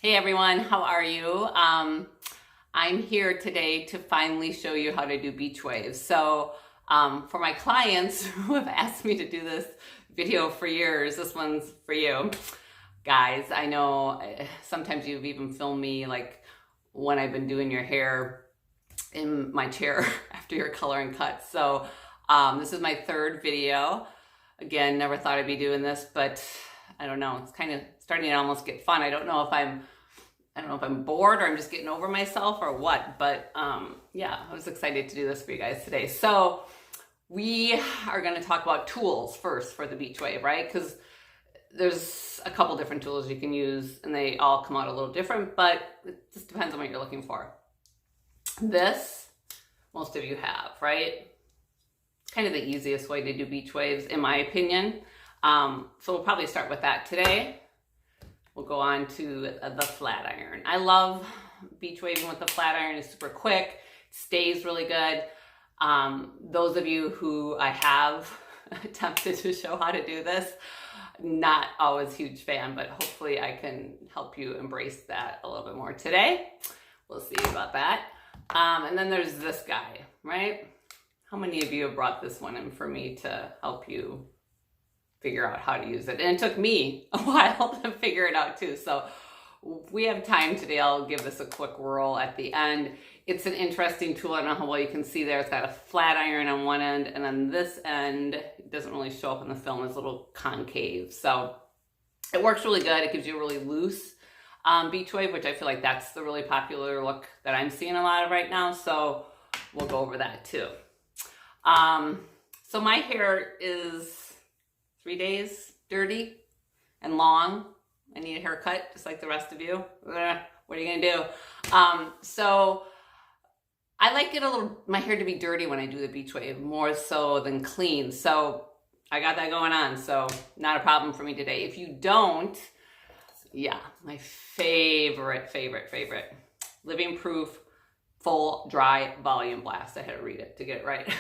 Hey everyone, how are you? I'm here today to finally show you how to do beach waves. So for my clients who have asked me to do this video for years, this one's for you. Guys, I know sometimes you've even filmed me like when I've been doing your hair in my chair after your color and cut. So this is my third video. Again, never thought I'd be doing this, but I don't know. It's kind of starting to almost get fun. I don't know if I'm bored or I'm just getting over myself or what, but yeah, I was excited to do this for you guys today. So we are going to talk about tools first for the beach wave, right? Because there's a couple different tools you can use and they all come out a little different, but it just depends on what you're looking for. This, most of you have, right? It's kind of the easiest way to do beach waves, in my opinion. So we'll probably start with that today. We'll go on to the flat iron. I love beach waving with the flat iron. It's super quick, stays really good. Those of you who I have attempted to show how to do this, not always huge fan, but hopefully I can help you embrace that a little bit more today. We'll see about that. And then there's this guy, right? How many of you have brought this one in for me to help you figure out how to use it? And it took me a while to figure it out too. So if we have time today, I'll give this a quick whirl at the end. It's an interesting tool. I don't know how well you can see there. It's got a flat iron on one end, and on this end, it doesn't really show up in the film, it's a little concave. So it works really good. It gives you a really loose beach wave, which I feel like that's the really popular look that I'm seeing a lot of right now. So we'll go over that too. So my hair is 3 days dirty and long. I need a haircut just like the rest of you. What are you gonna do? So I like my hair to be dirty when I do the beach wave, more so than clean. So I got that going on. So not a problem for me today. If you don't, yeah, my favorite, living proof, full dry volume blast. I had to read it to get it right.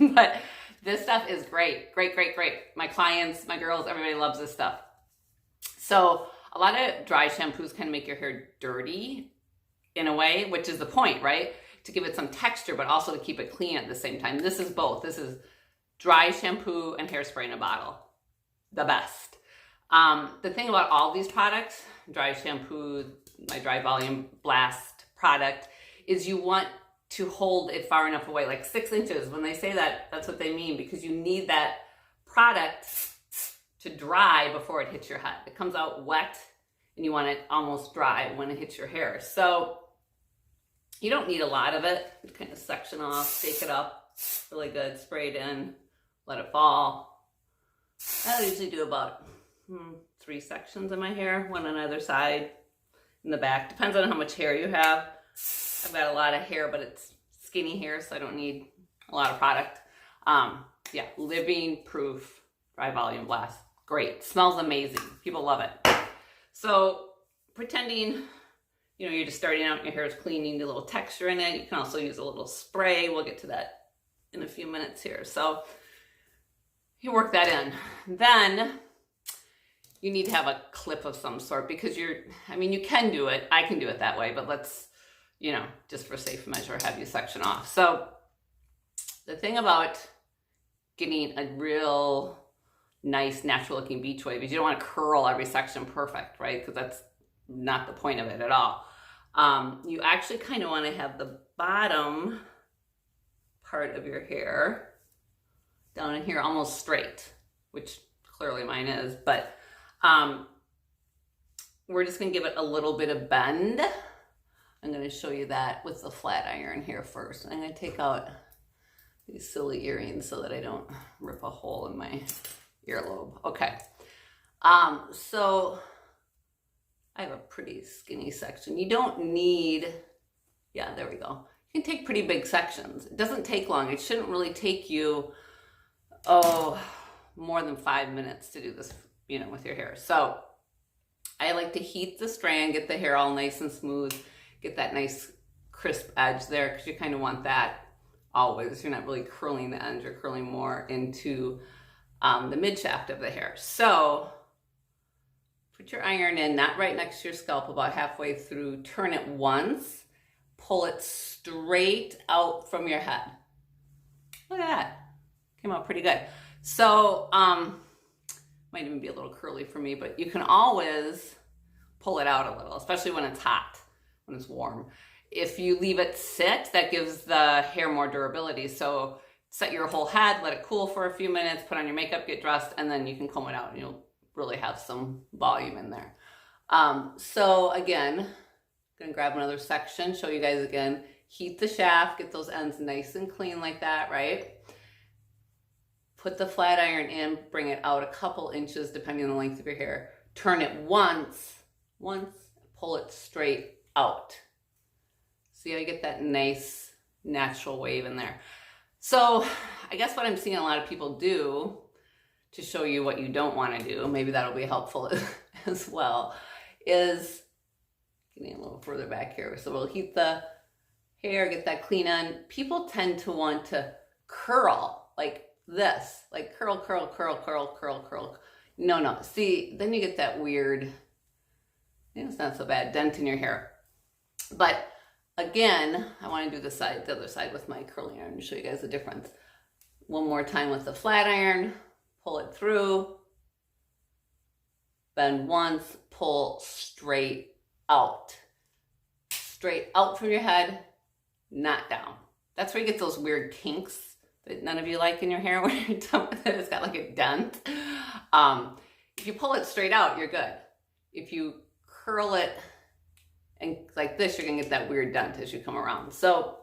But this stuff is great. My clients, my girls, everybody loves this stuff. So a lot of dry shampoos can make your hair dirty in a way, which is the point, right? To give it some texture, but also to keep it clean at the same time. This is both. This is dry shampoo and hairspray in a bottle. The best. The thing about all these products, dry shampoo, my dry volume blast product, is you want to hold it far enough away, like 6 inches. When they say that, that's what they mean, because you need that product to dry before it hits your head. It comes out wet and you want it almost dry when it hits your hair. So you don't need a lot of it. You kind of section off, shake it up, really good, spray it in, let it fall. I usually do about 3 sections of my hair, one on either side, in the back. Depends on how much hair you have. I've got a lot of hair, but it's skinny hair, so I don't need a lot of product. Yeah, living proof dry volume blast. Great, smells amazing. People love it. So pretending, you're just starting out and your hair is clean, you need a little texture in it. You can also use a little spray. We'll get to that in a few minutes here. So you work that in. Then you need to have a clip of some sort, because you can do it. I can do it that way, but let's, just for safe measure, have you section off. So the thing about getting a real nice, natural looking beach wave is you don't want to curl every section perfect, right? Because that's not the point of it at all. You actually kind of want to have the bottom part of your hair down in here almost straight, which clearly mine is, but we're just going to give it a little bit of bend. I'm going to show you that with the flat iron here first. I'm going to take out these silly earrings so that I don't rip a hole in my earlobe. Okay. So I have a pretty skinny section. You don't need, yeah, there we go. You can take pretty big sections. It doesn't take long. It shouldn't really take you, more than 5 minutes to do this, with your hair. So I like to heat the strand, get the hair all nice and smooth, get that nice crisp edge there, because you kind of want that always. You're not really curling the ends, you're curling more into the mid shaft of the hair. So Put your iron in, not right next to your scalp, about halfway through. Turn it once. Pull it straight out from your head. Look at that. Came out pretty good. So, might even be a little curly for me, but you can always pull it out a little, especially when it's hot, when it's warm. If you leave it sit, that gives the hair more durability. So set your whole head, let it cool for a few minutes, put on your makeup, get dressed, and then you can comb it out and you'll really have some volume in there. So again, gonna grab another section, show you guys again. Heat the shaft, get those ends nice and clean like that, right? Put the flat iron in, bring it out a couple inches depending on the length of your hair. Turn it once, pull it straight out. See how you get that nice natural wave in there. So I guess what I'm seeing a lot of people do, to show you what you don't want to do, maybe that'll be helpful as well, is getting a little further back here. So we'll heat the hair, get that clean end. People tend to want to curl like this, like curl, curl, curl, curl, curl, curl. No. See, then you get that weird, it's not so bad, dent in your hair. But again, I want to do the other side with my curling iron to show you guys the difference. One more time with the flat iron. Pull it through, bend once, pull straight out. Straight out from your head, not down. That's where you get those weird kinks that none of you like in your hair when you're done with it. It's got like a dent. If you pull it straight out, you're good. If you curl it and like this, you're gonna get that weird dent as you come around. So,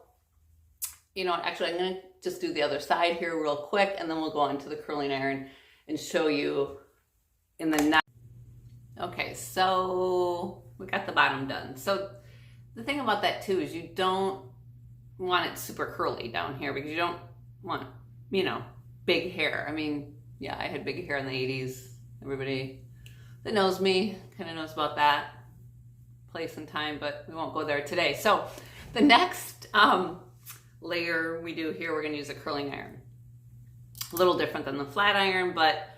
you know, actually I'm gonna just do the other side here real quick, and then we'll go on to the curling iron and show you in the next. Okay, so we got the bottom done. So the thing about that too is you don't want it super curly down here because you don't want, you know, big hair. I mean, yeah, I had big hair in the 80s. Everybody that knows me kind of knows about that place and time, but we won't go there today. So the next layer we do here, we're going to use a curling iron. A little different than the flat iron, but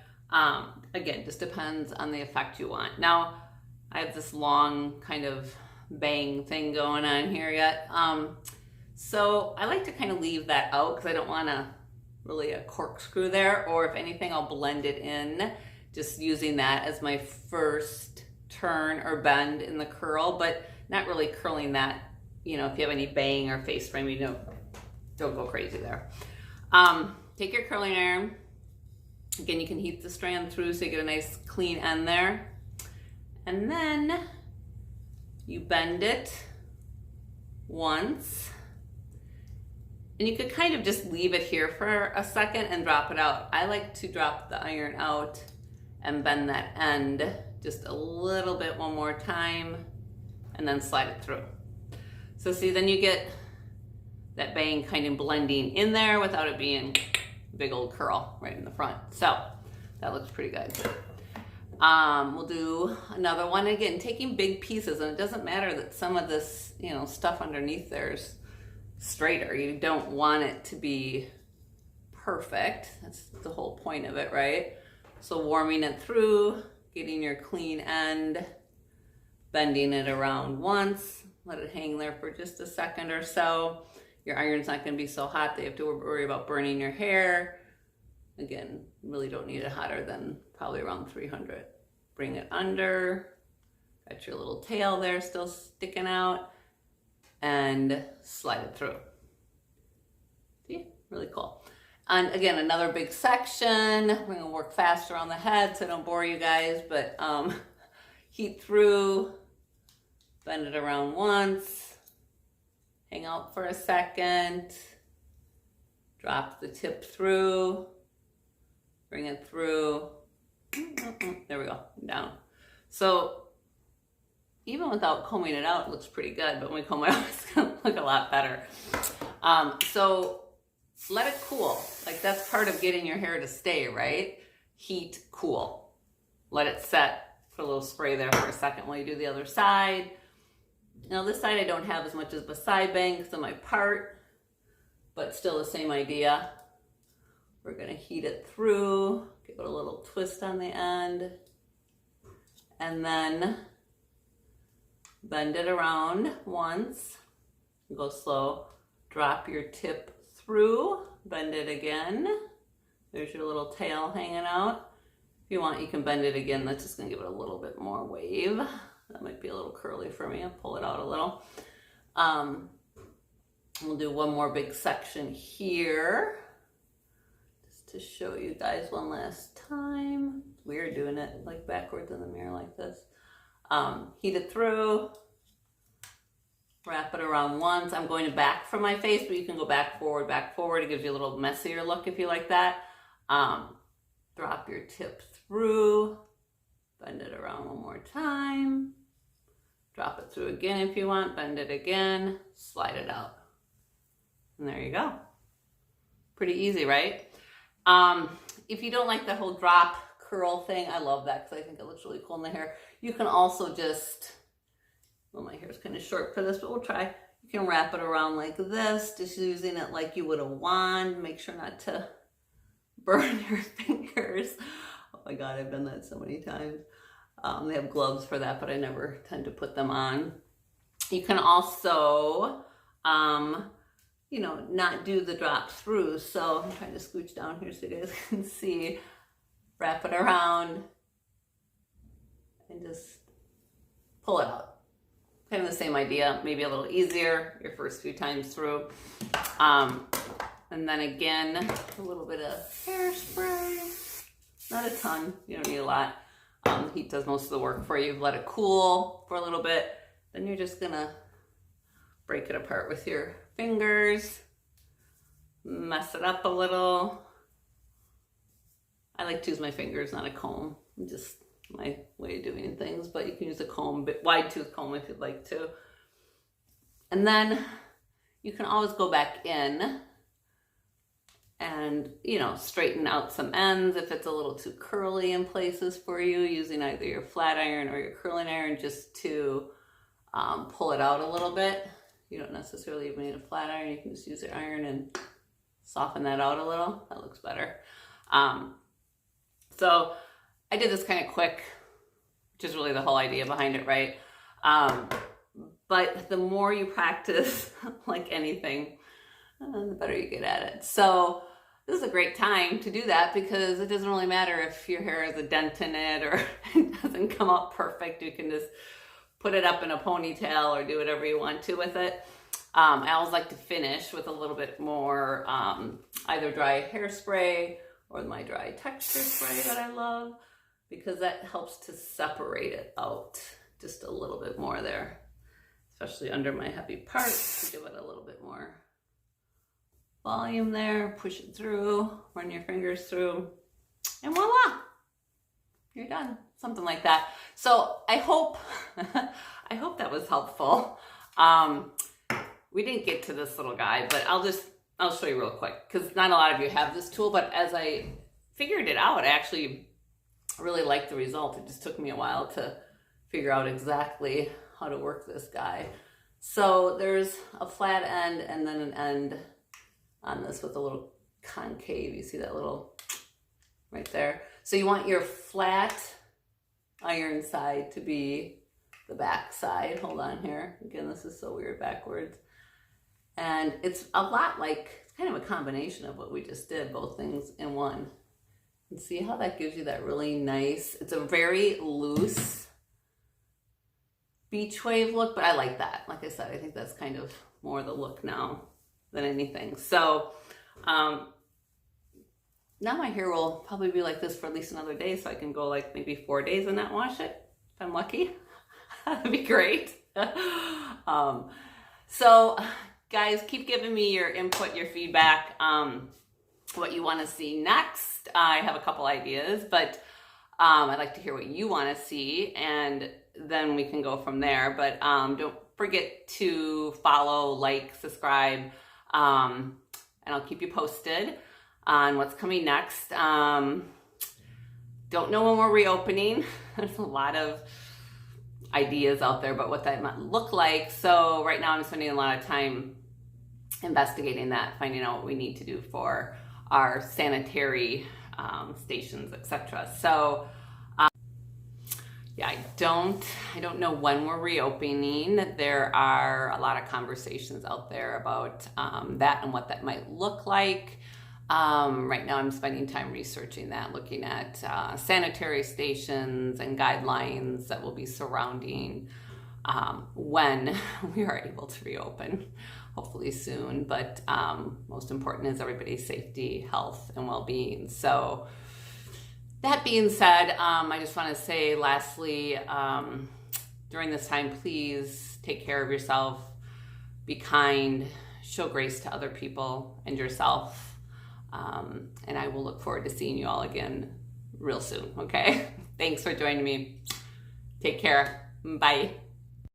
again, just depends on the effect you want. Now, I have this long kind of bang thing going on here yet. So I like to kind of leave that out because I don't want to really a corkscrew there, or if anything, I'll blend it in, just using that as my first turn or bend in the curl, but not really curling that. You know, if you have any bang or face frame, you don't go crazy there. Take your curling iron. Again, you can heat the strand through so you get a nice clean end there. And then you bend it once. And you could kind of just leave it here for a second and drop it out. I like to drop the iron out and bend that end just a little bit one more time and then slide it through. So see, then you get that bang kind of blending in there without it being a big old curl right in the front. So that looks pretty good. We'll do another one. Again, taking big pieces, and it doesn't matter that some of this, you know, stuff underneath there's straighter. You don't want it to be perfect. That's the whole point of it, right? So warming it through, getting your clean end, bending it around once, let it hang there for just a second or so. Your iron's not going to be so hot that you have to worry about burning your hair. Again, really don't need it hotter than probably around 300. Bring it under, got your little tail there still sticking out, and slide it through. See, really cool. And again, another big section. We're gonna work faster on the head so I don't bore you guys, but heat through, bend it around once, hang out for a second, drop the tip through, bring it through. There we go, down. So even without combing it out, it looks pretty good, but when we comb it out, it's gonna look a lot better. So let it cool. Like, that's part of getting your hair to stay, right? Heat, cool. Let it set. Put a little spray there for a second while you do the other side. Now this side I don't have as much as the side bang because of my part, but still the same idea. We're gonna heat it through, give it a little twist on the end, and then bend it around once. Go slow. Drop your tip through, bend it again. There's your little tail hanging out. If you want, you can bend it again. That's just gonna give it a little bit more wave. That might be a little curly for me. I'll pull it out a little. We'll do one more big section here, just to show you guys one last time. It's weird doing it like backwards in the mirror like this. Heat it through, wrap it around once. I'm going back from my face, but you can go back forward. It gives you a little messier look if you like that. Drop your tip through, bend it around one more time. Drop it through again if you want, bend it again, slide it out. And there you go. Pretty easy, right? If you don't like the whole drop curl thing, I love that because I think it looks really cool in the hair. You can also just, well, my hair is kind of short for this, but we'll try. You can wrap it around like this, just using it like you would a wand. Make sure not to burn your fingers. Oh my God, I've done that so many times. They have gloves for that, but I never tend to put them on. You can also, you know, not do the drop through. So I'm trying to scooch down here so you guys can see. Wrap it around and just pull it out. Kind of the same idea, maybe a little easier your first few times through. And then again, a little bit of hairspray. Not a ton, you don't need a lot. The heat does most of the work for you. Let it cool for a little bit. Then you're just gonna break it apart with your fingers. Mess it up a little. I like to use my fingers, not a comb. Just my way of doing things, but you can use a comb, wide tooth comb if you'd like to. And then you can always go back in and, you know, straighten out some ends if it's a little too curly in places for you, using either your flat iron or your curling iron just to pull it out a little bit. You don't necessarily even need a flat iron. You can just use your iron and soften that out a little. That looks better. So I did this kind of quick, which is really the whole idea behind it, right? But the more you practice, like anything, the better you get at it. So this is a great time to do that because it doesn't really matter if your hair has a dent in it or it doesn't come out perfect. You can just put it up in a ponytail or do whatever you want to with it. I always like to finish with a little bit more either dry hairspray or my dry texture spray that I love, because that helps to separate it out just a little bit more there, especially under my heavy parts, to give it a little bit more volume there. Push it through, run your fingers through, and voila, you're done. Something like that. So I hope that was helpful. We didn't get to this little guy, but I'll show you real quick because not a lot of you have this tool, but as I figured it out, I actually really liked the result. It just took me a while to figure out exactly how to work this guy. So there's a flat end and then an end on this with a little concave. You see that little right there? So you want your flat iron side to be the back side. Hold on here. Again, this is so weird backwards. And it's a lot like, it's kind of a combination of what we just did, both things in one. And see how that gives you that really nice, it's a very loose beach wave look, but I like that. Like I said, I think that's kind of more the look now than anything. So now my hair will probably be like this for at least another day, so I can go like maybe 4 days and not wash it if I'm lucky. That'd be great. So guys, keep giving me your input, your feedback, what you want to see next. I have a couple ideas, but I'd like to hear what you want to see, and then we can go from there. But don't forget to follow, like, subscribe, and I'll keep you posted on what's coming next. Don't know when we're reopening. There's a lot of ideas out there about what that might look like. So right now I'm spending a lot of time investigating that, finding out what we need to do for our sanitary stations, etc. So Yeah, I don't know when we're reopening. There are a lot of conversations out there about that and what that might look like. Right now I'm spending time researching that, looking at sanitary stations and guidelines that will be surrounding when we are able to reopen, hopefully soon. But most important is everybody's safety, health, and well-being. So that being said, I just want to say lastly, during this time, please take care of yourself, be kind, show grace to other people and yourself. And I will look forward to seeing you all again real soon, okay? Thanks for joining me. Take care. Bye.